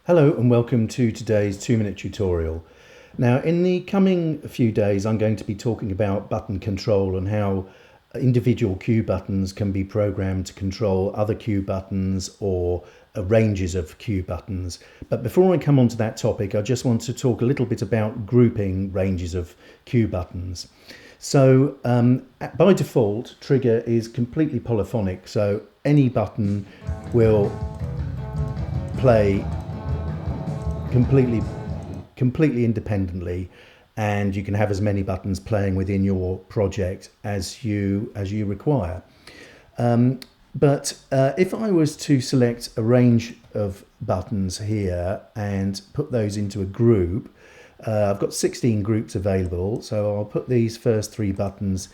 Hello and welcome to today's 2-minute tutorial. Now in the coming few days I'm going to be talking about button control and how individual cue buttons can be programmed to control other cue buttons or ranges of cue buttons. But before I come on to that topic, I just want to talk a little bit about grouping ranges of cue buttons. So by default, Trigger is completely polyphonic, so any button will play completely independently, and you can have as many buttons playing within your project as you require. But if I was to select a range of buttons here and put those into a group, I've got 16 groups available, so I'll put these first 3 buttons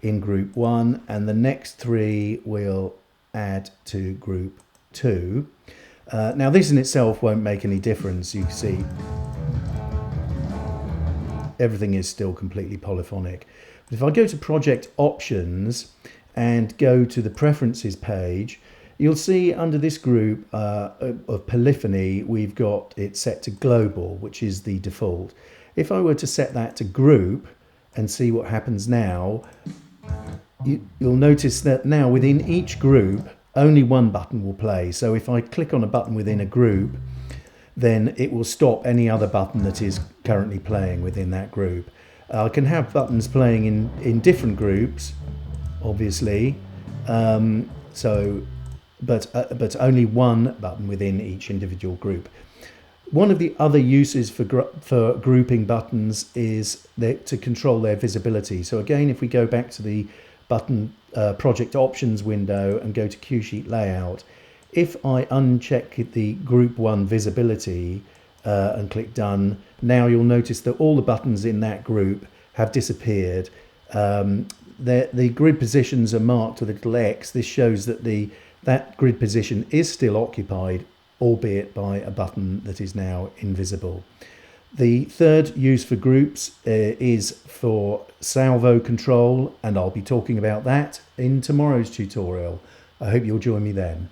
in group 1 and the next 3 will add to group 2. Now this in itself won't make any difference. You can see everything is still completely polyphonic. But if I go to project options and go to the preferences page, you'll see under this group of polyphony we've got it set to global, which is the default. If I were to set that to group and see what happens now, you'll notice that now within each group only one button will play. So if I click on a button within a group, then it will stop any other button that is currently playing within that group. I can have buttons playing in different groups, obviously, but only one button within each individual group. One of the other uses for grouping buttons is to control their visibility. So again, if we go back to the button project options window and go to cue sheet layout, if I uncheck the group 1 visibility and click done, now you'll notice that all the buttons in that group have disappeared. The grid positions are marked with a little X. This shows that that grid position is still occupied, albeit by a button that is now invisible. The third use for groups is for salvo control, and I'll be talking about that in tomorrow's tutorial. I hope you'll join me then.